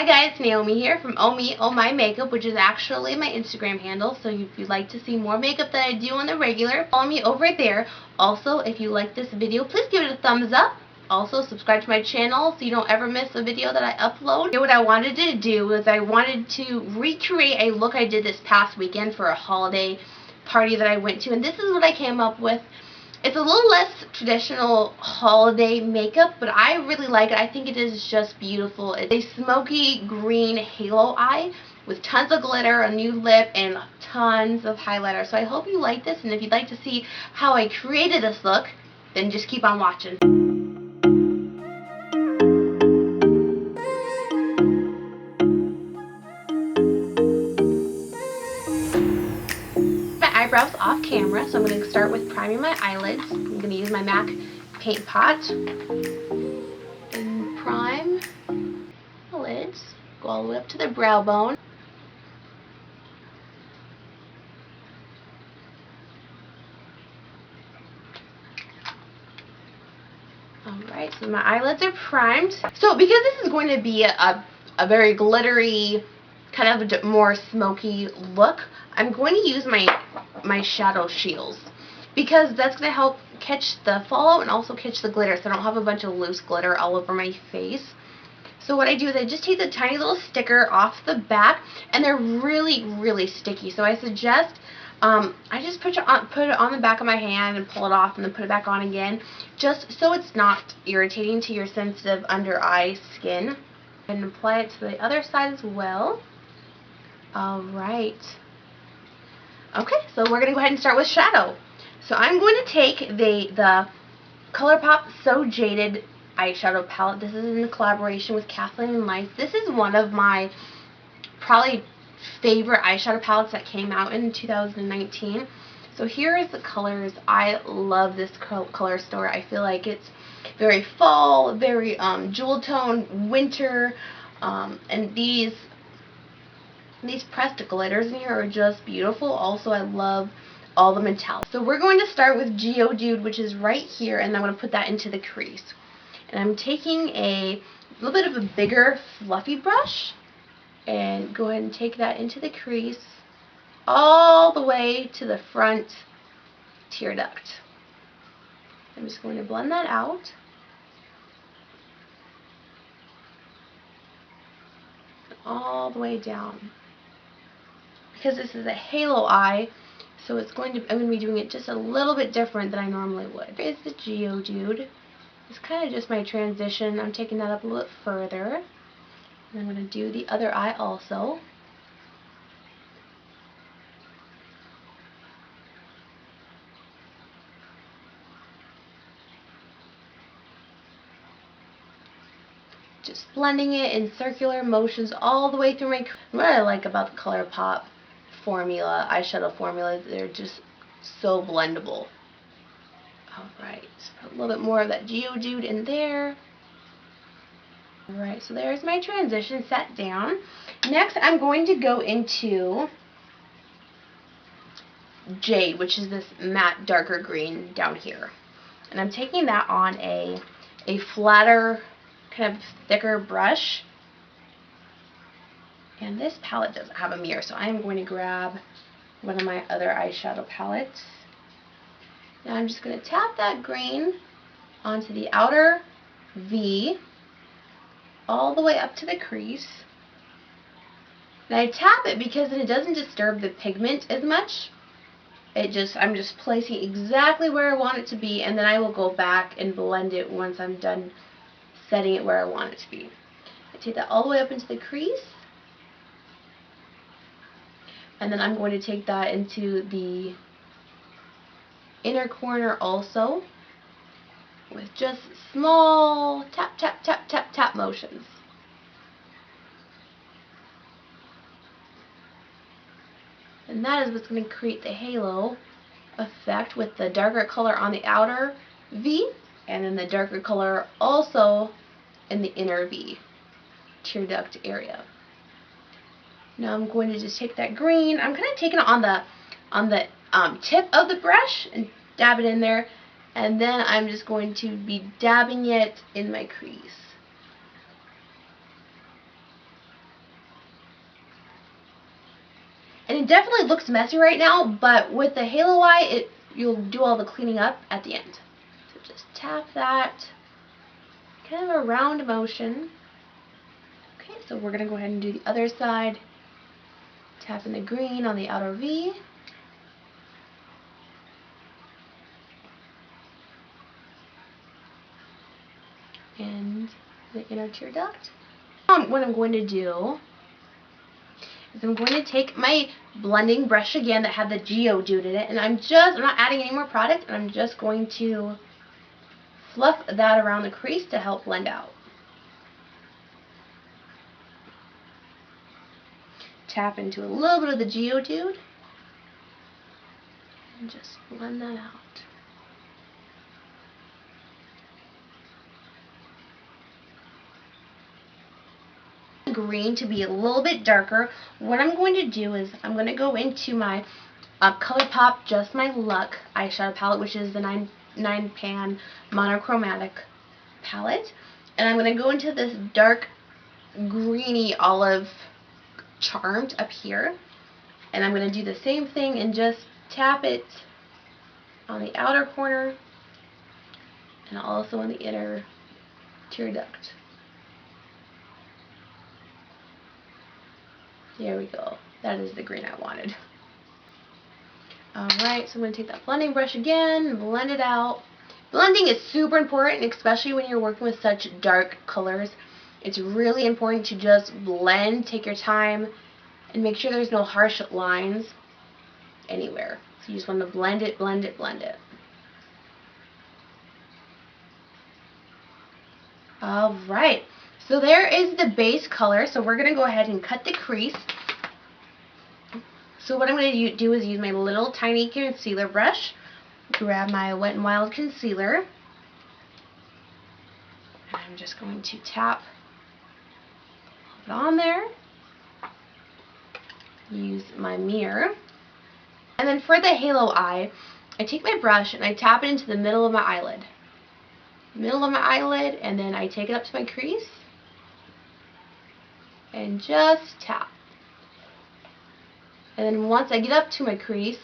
Hi guys, Naomi here from Oh Me, Oh My Makeup, which is actually my Instagram handle. So if you'd like to see more makeup that I do on the regular, follow me over there. Also, if you like this video, please give it a thumbs up. Also, subscribe to my channel so you don't ever miss a video that I upload. What I wanted to do was I wanted to recreate a look I did this past weekend for a holiday party that I went to, and this is what I came up with. It's a little less traditional holiday makeup, but I really like it. I think it is just beautiful. It's a smoky green halo eye with tons of glitter, a new lip, and tons of highlighter. So I hope you like this, and if you'd like to see how I created this look, then just keep on watching. Eyebrows off camera, so I'm going to start with priming my eyelids. I'm going to use my MAC paint pot and prime the lids. Go all the way up to the brow bone. Alright, so my eyelids are primed. So because this is going to be a very glittery, kind of a more smoky look, I'm going to use my shadow shields, because that's going to help catch the fallout and also catch the glitter, so I don't have a bunch of loose glitter all over my face. So what I do is I just take the tiny little sticker off the back, and they're really, really sticky. So I suggest I just put it on the back of my hand and pull it off and then put it back on again, just so it's not irritating to your sensitive under eye skin. And apply it to the other side as well. Alright. Okay, so we're going to go ahead and start with shadow. So I'm going to take the Colourpop So Jaded eyeshadow palette. This is in collaboration with Kathleen Lights. This is one of my probably favorite eyeshadow palettes that came out in 2019. So here is the colors. I love this color store. I feel like it's very fall, very jewel tone, winter, and these pressed glitters in here are just beautiful. Also, I love all the metallic. So we're going to start with Geodude, which is right here, and I'm going to put that into the crease. And I'm taking a little bit of a bigger fluffy brush and go ahead and take that into the crease all the way to the front tear duct. I'm just going to blend that out. All the way down. Because this is a halo eye, so I'm going to be doing it just a little bit different than I normally would. Here's the Geodude. It's kind of just my transition. I'm taking that up a little bit further. And I'm going to do the other eye also. Just blending it in circular motions all the way through my... What I like about the Colourpop formula, eyeshadow formula, they're just so blendable. Alright, put a little bit more of that Geodude in there. Alright, so there's my transition set down. Next, I'm going to go into Jade, which is this matte darker green down here. And I'm taking that on a flatter, kind of thicker brush. And this palette doesn't have a mirror, so I'm going to grab one of my other eyeshadow palettes. Now I'm just going to tap that green onto the outer V all the way up to the crease. And I tap it because it doesn't disturb the pigment as much. I'm just placing exactly where I want it to be, and then I will go back and blend it once I'm done setting it where I want it to be. I take that all the way up into the crease, and then I'm going to take that into the inner corner also with just small tap, tap, tap, tap, tap motions. And that is what's going to create the halo effect with the darker color on the outer V, and then the darker color also in the inner V, tear duct area. Now I'm going to just take that green. I'm kind of taking it on the tip of the brush and dab it in there, and then I'm just going to be dabbing it in my crease. It definitely looks messy right now, but with the halo eye, you'll do all the cleaning up at the end. So just tap that, kind of a round motion. Okay, so we're going to go ahead and do the other side. Tap in the green on the outer V. And the inner tear duct. What I'm going to do is I'm going to take my blending brush again that had the Geodude in it, and I'm not adding any more product, and I'm just going to fluff that around the crease to help blend out. Tap into a little bit of the Geodude and just blend that out. Green to be a little bit darker. What I'm going to do is I'm going to go into my Colourpop Just My Luck eyeshadow palette, which is the 9 pan monochromatic palette, and I'm going to go into this dark greeny olive Charmed up here, and I'm going to do the same thing and just tap it on the outer corner and also on the inner tear duct. There we go. That is the green I wanted. Alright, so I'm going to take that blending brush again and blend it out. Blending is super important, especially when you're working with such dark colors. It's really important to just blend, take your time, and make sure there's no harsh lines anywhere. So you just want to blend it, blend it, blend it. Alright, so there is the base color. So we're going to go ahead and cut the crease. So what I'm going to do is use my little tiny concealer brush, grab my Wet n Wild concealer, and I'm just going to tap it on there, use my mirror, and then for the halo eye, I take my brush and I tap it into the middle of my eyelid. And then I take it up to my crease and just tap. And then once I get up to my crease,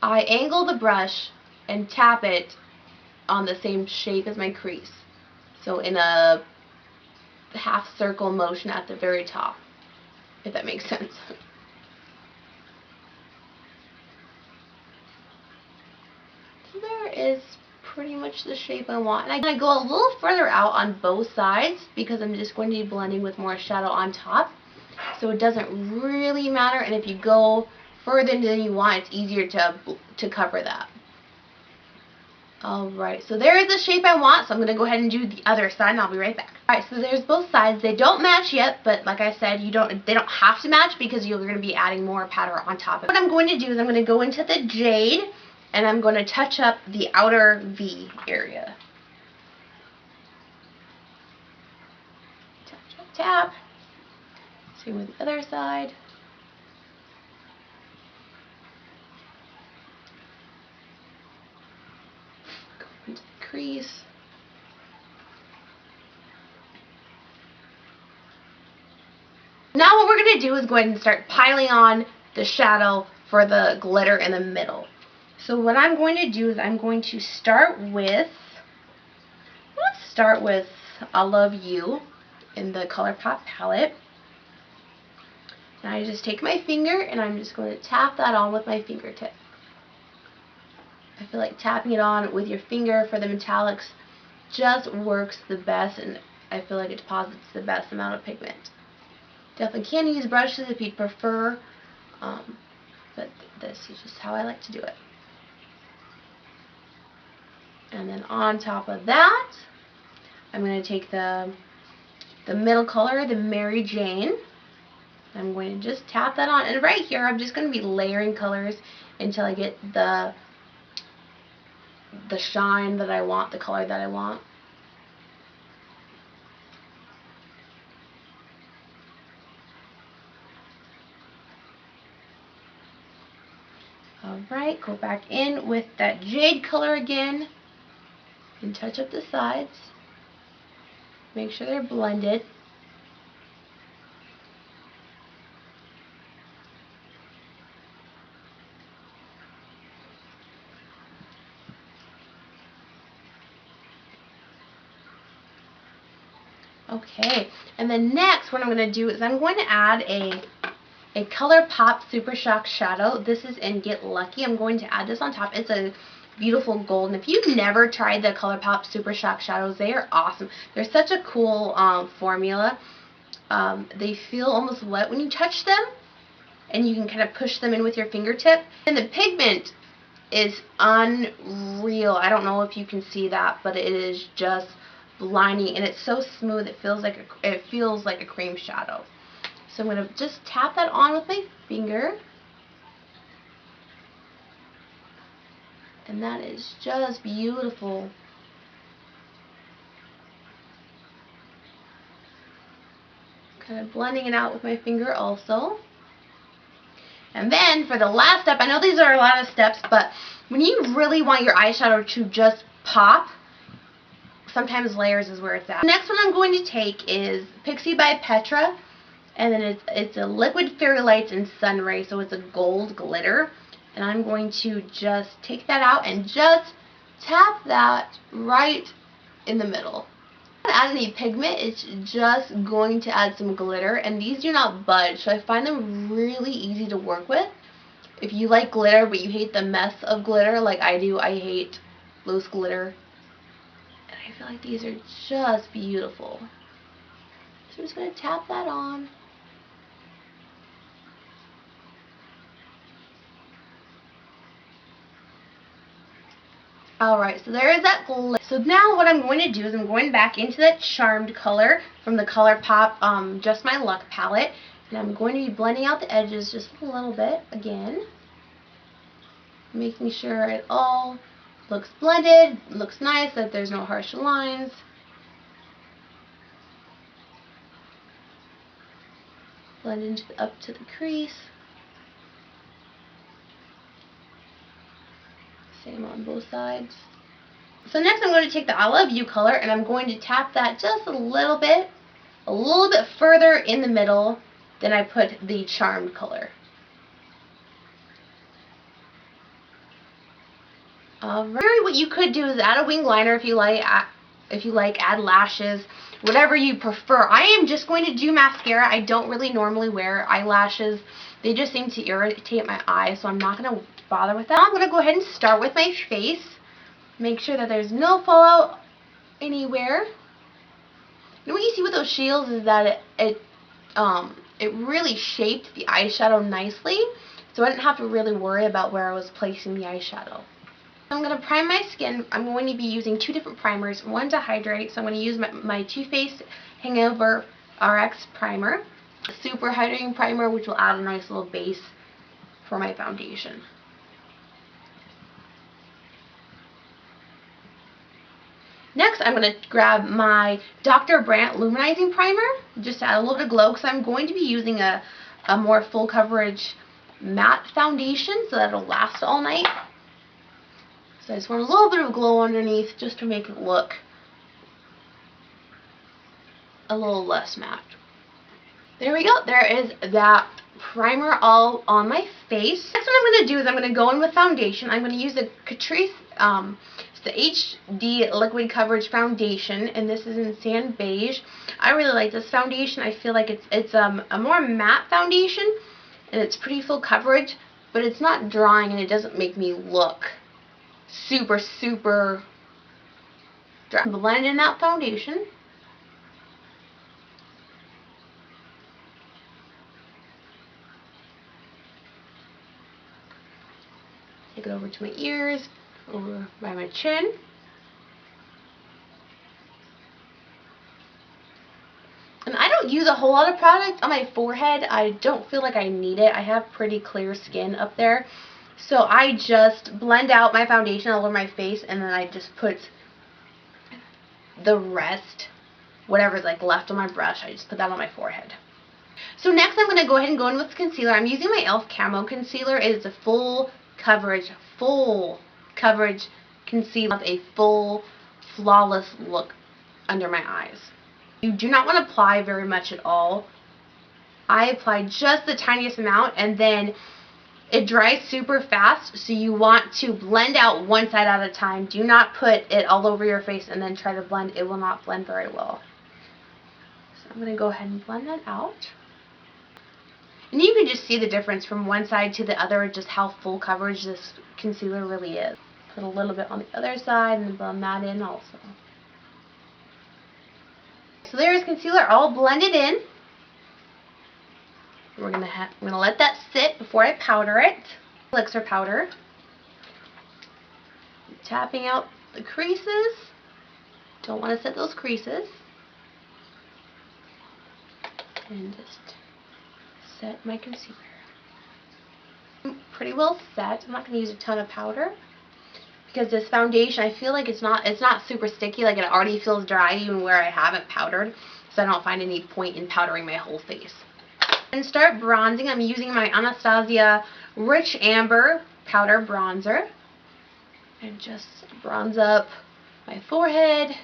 I angle the brush and tap it on the same shape as my crease. So in a half circle motion at the very top, if that makes sense. So there is pretty much the shape I want. And I go a little further out on both sides because I'm just going to be blending with more shadow on top. So it doesn't really matter, and if you go further than you want, it's easier to cover that. Alright, so there is the shape I want, so I'm going to go ahead and do the other side, and I'll be right back. Alright, so there's both sides. They don't match yet, but like I said, they don't have to match because you're going to be adding more powder on top of it. What I'm going to do is I'm going to go into the jade, and I'm going to touch up the outer V area. Tap, tap, tap. Same with the other side. Go into the crease. Now what we're going to do is go ahead and start piling on the shadow for the glitter in the middle. So what I'm going to do is I'm going to start with, I Love You in the Colourpop palette. And I just take my finger and I'm just going to tap that on with my fingertip. I feel like tapping it on with your finger for the metallics just works the best, and I feel like it deposits the best amount of pigment. Definitely can use brushes if you'd prefer, but this is just how I like to do it. And then on top of that, I'm going to take the middle color, the Mary Jane. I'm going to just tap that on, and right here I'm just going to be layering colors until I get the shine that I want, the color that I want. Alright, go back in with that jade color again and touch up the sides. Make sure they're blended. Okay, and then next what I'm going to do is I'm going to add a Colourpop Super Shock Shadow. This is in Get Lucky. I'm going to add this on top. It's a beautiful gold. And if you've never tried the Colourpop Super Shock Shadows, they are awesome. They're such a cool formula. They feel almost wet when you touch them, and you can kind of push them in with your fingertip. And the pigment is unreal. I don't know if you can see that, but it is just blinding, and it's so smooth. It feels like a cream shadow. So I'm going to just tap that on with my finger. And that is just beautiful. Kind of blending it out with my finger also. And then for the last step, I know these are a lot of steps, but when you really want your eyeshadow to just pop, sometimes layers is where it's at. The next one I'm going to take is Pixi By Petra. And then it's a liquid fairy lights in SunRay, so it's a gold glitter. And I'm going to just take that out and just tap that right in the middle. Not add any pigment, it's just going to add some glitter, and these do not budge, so I find them really easy to work with. If you like glitter but you hate the mess of glitter like I do, I hate loose glitter. And I feel like these are just beautiful. So I'm just going to tap that on. Alright, so there is that glitter. So now what I'm going to do is I'm going back into that Charmed color from the Colourpop Just My Luck palette. And I'm going to be blending out the edges just a little bit again. Making sure it all looks blended, looks nice, that there's no harsh lines. Blend up to the crease. Same on both sides. So next I'm going to take the I Love You color and I'm going to tap that just a little bit further in the middle than I put the Charmed color. Alright, what you could do is add a wing liner if you like, add lashes, whatever you prefer. I am just going to do mascara. I don't really normally wear eyelashes. They just seem to irritate my eyes, so I'm not going to bother with that. I'm going to go ahead and start with my face. Make sure that there's no fallout anywhere. And what you see with those shields is that it really shaped the eyeshadow nicely, so I didn't have to really worry about where I was placing the eyeshadow. I'm going to prime my skin. I'm going to be using two different primers. One to hydrate, so I'm going to use my Faced Hangover RX primer. A super hydrating primer, which will add a nice little base for my foundation. Next, I'm going to grab my Dr. Brandt Luminizing Primer, just to add a little bit of glow, because I'm going to be using a more full coverage matte foundation, so that it'll last all night. So I just want a little bit of glow underneath, just to make it look a little less matte. There we go. There is that primer all on my face. Next, what I'm going to do is I'm going to go in with foundation. I'm going to use the Catrice the HD Liquid Coverage foundation, and this is in Sand Beige. I really like this foundation. I feel like it's a more matte foundation, and it's pretty full coverage, but it's not drying, and it doesn't make me look super dry. Blend in that foundation. Take it over to my ears, over by my chin. And I don't use a whole lot of product on my forehead. I don't feel like I need it. I have pretty clear skin up there. So I just blend out my foundation all over my face, and then I just put the rest, whatever's like left on my brush, I just put that on my forehead. So next I'm going to go ahead and go in with concealer. I'm using my E.L.F. Camo concealer. It is a full coverage concealer, a full flawless look under my eyes. You do not want to apply very much at all. I apply just the tiniest amount, and then it dries super fast, so you want to blend out one side at a time. Do not put it all over your face and then try to blend. It will not blend very well. So I'm going to go ahead and blend that out. And you can just see the difference from one side to the other, just how full coverage this concealer really is. Put a little bit on the other side and blend that in also. So there's concealer all blended in. We're gonna let that sit before I powder it. Elixir powder. Tapping out the creases. Don't want to set those creases. And just set my concealer. Pretty well set. I'm not going to use a ton of powder because this foundation, I feel like it's not super sticky. Like, it already feels dry even where I haven't powdered, so I don't find any point in powdering my whole face. And start bronzing. I'm using my Anastasia Rich Amber powder bronzer and just bronze up my forehead.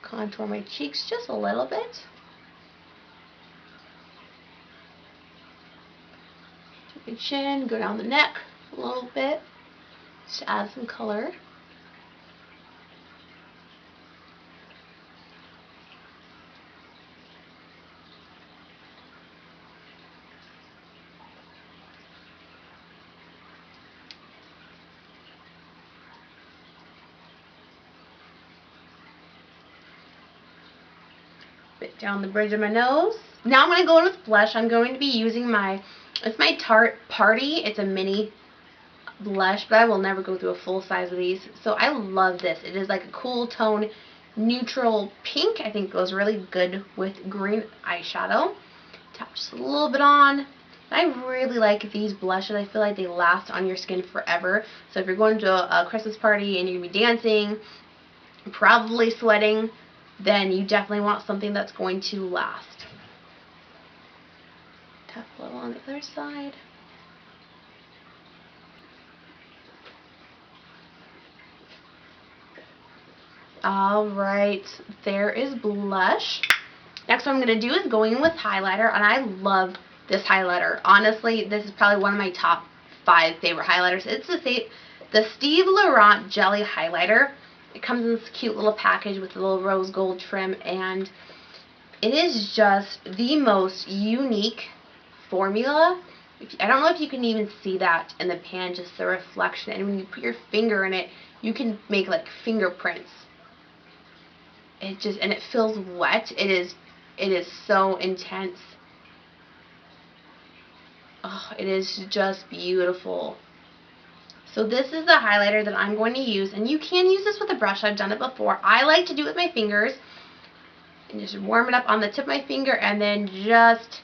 Contour my cheeks just a little bit. My chin, go down the neck a little bit. Just add some color. Bit down the bridge of my nose. Now I'm going to go in with blush. I'm going to be using it's my Tarte Paaarty. It's a mini blush, but I will never go through a full size of these. So I love this. It is like a cool tone, neutral pink. I think it goes really good with green eyeshadow. Tap just a little bit on. I really like these blushes. I feel like they last on your skin forever. So if you're going to a Christmas party and you're going to be dancing, probably sweating, then you definitely want something that's going to last. Tap a little on the other side. Alright, there is blush. Next what I'm going to do is go in with highlighter, and I love this highlighter. Honestly, this is probably one of my top 5 favorite highlighters. It's the Steve Laurant Jelly Highlighter. It comes in this cute little package with a little rose gold trim, and it is just the most unique formula. I don't know if you can even see that in the pan, just the reflection, and when you put your finger in it, you can make like fingerprints. And it feels wet. It is so intense. Oh, it is just beautiful. So this is the highlighter that I'm going to use, and you can use this with a brush. I've done it before. I like to do it with my fingers and just warm it up on the tip of my finger and then just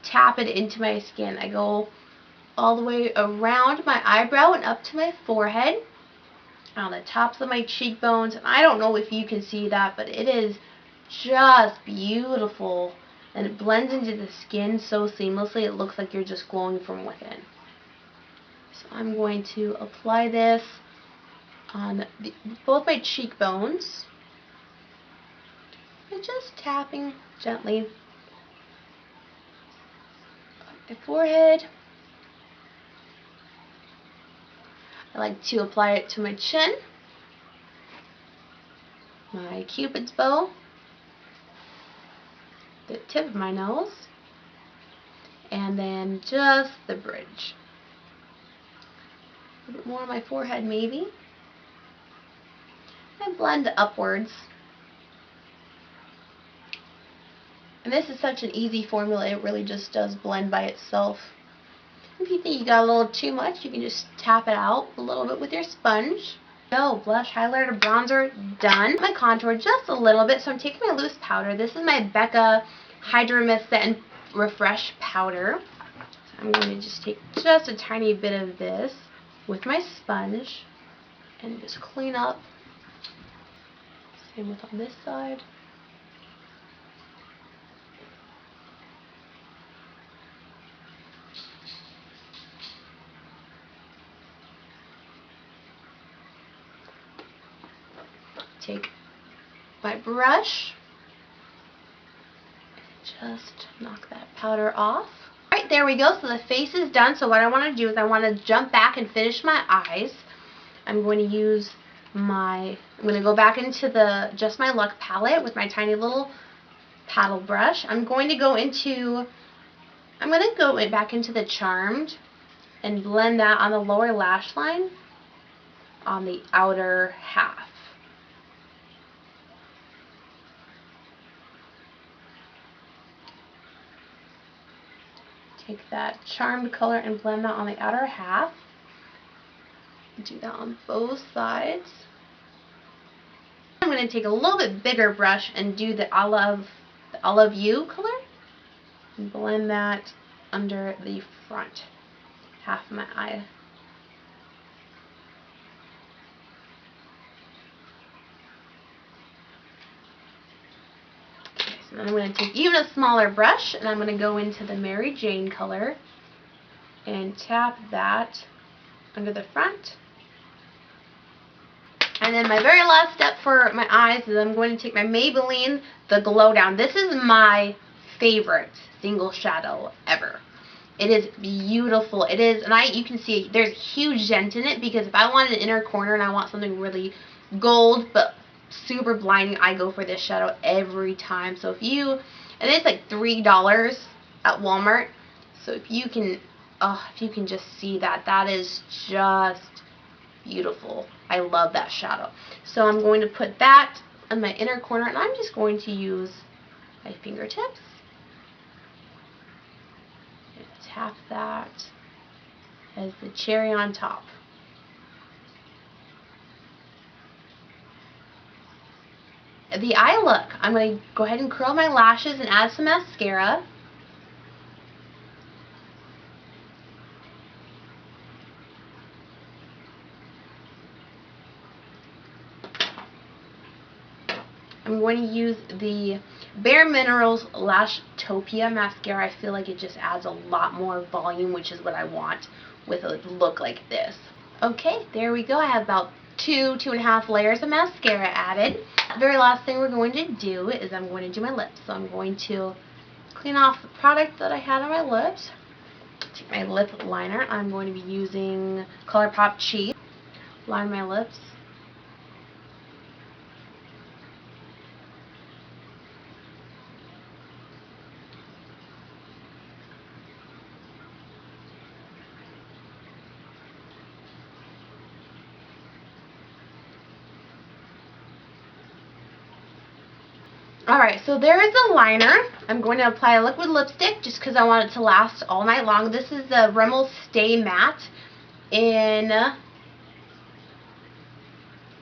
tap it into my skin. I go all the way around my eyebrow and up to my forehead, on the tops of my cheekbones, and I don't know if you can see that, but it is just beautiful, and it blends into the skin so seamlessly. It looks like you're just glowing from within. So I'm going to apply this on both my cheekbones and just tapping gently on my forehead. I like to apply it to my chin, my cupid's bow, the tip of my nose, and then just the bridge. A bit more on my forehead maybe. And blend upwards. And this is such an easy formula, it really just does blend by itself. If you think you got a little too much, you can just tap it out a little bit with your sponge. So, blush, highlighter, bronzer, done. My contour just a little bit, so I'm taking my loose powder. This is my Becca Hydra-Mist Set and Refresh powder. So I'm going to just take just a tiny bit of this with my sponge and just clean up. Same with on this side. Take my brush and just knock that powder off. Alright, there we go. So the face is done. So what I want to do is I want to jump back and finish my eyes. I'm going to use I'm going to go back into the Just My Luck palette with my tiny little paddle brush. I'm going to go back into the Charmed and blend that on the lower lash line on the outer half. Take that Charmed color and blend that on the outer half. Do that on both sides. I'm going to take a little bit bigger brush and do the Olive You color and blend that under the front half of my eye. Okay, so then I'm going to take even a smaller brush and I'm going to go into the Mary Jane color and tap that under the front. And then my very last step for my eyes is I'm going to take my Maybelline The Glow Down. This is my favorite single shadow ever. It is beautiful. It is, and you can see there's a huge dent in it because if I want an inner corner and I want something really gold but super blinding, I go for this shadow every time. So and it's like $3 at Walmart. So if you can just see that, that is just beautiful. I love that shadow. So I'm going to put that on my inner corner and I'm just going to use my fingertips and tap that as the cherry on top. The eye look, I'm going to go ahead and curl my lashes and add some mascara. I'm going to use the Bare Minerals Lashtopia mascara. I feel like it just adds a lot more volume, which is what I want with a look like this. Okay, there we go. I have about 2.5 layers of mascara added. The very last thing we're going to do is I'm going to do my lips. So I'm going to clean off the product that I had on my lips. Take my lip liner. I'm going to be using Colourpop Cheap. Line my lips. Alright, so there is the liner. I'm going to apply a liquid lipstick just because I want it to last all night long. This is the Rimmel Stay Matte in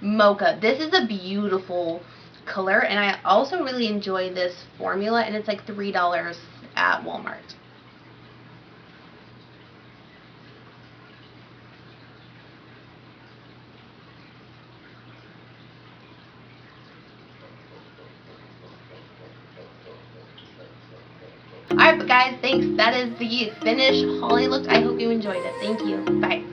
Mocha. This is a beautiful color, and I also really enjoy this formula, and it's like $3 at Walmart. Alright, but guys, thanks. That is the finished Holly look. I hope you enjoyed it. Thank you. Bye.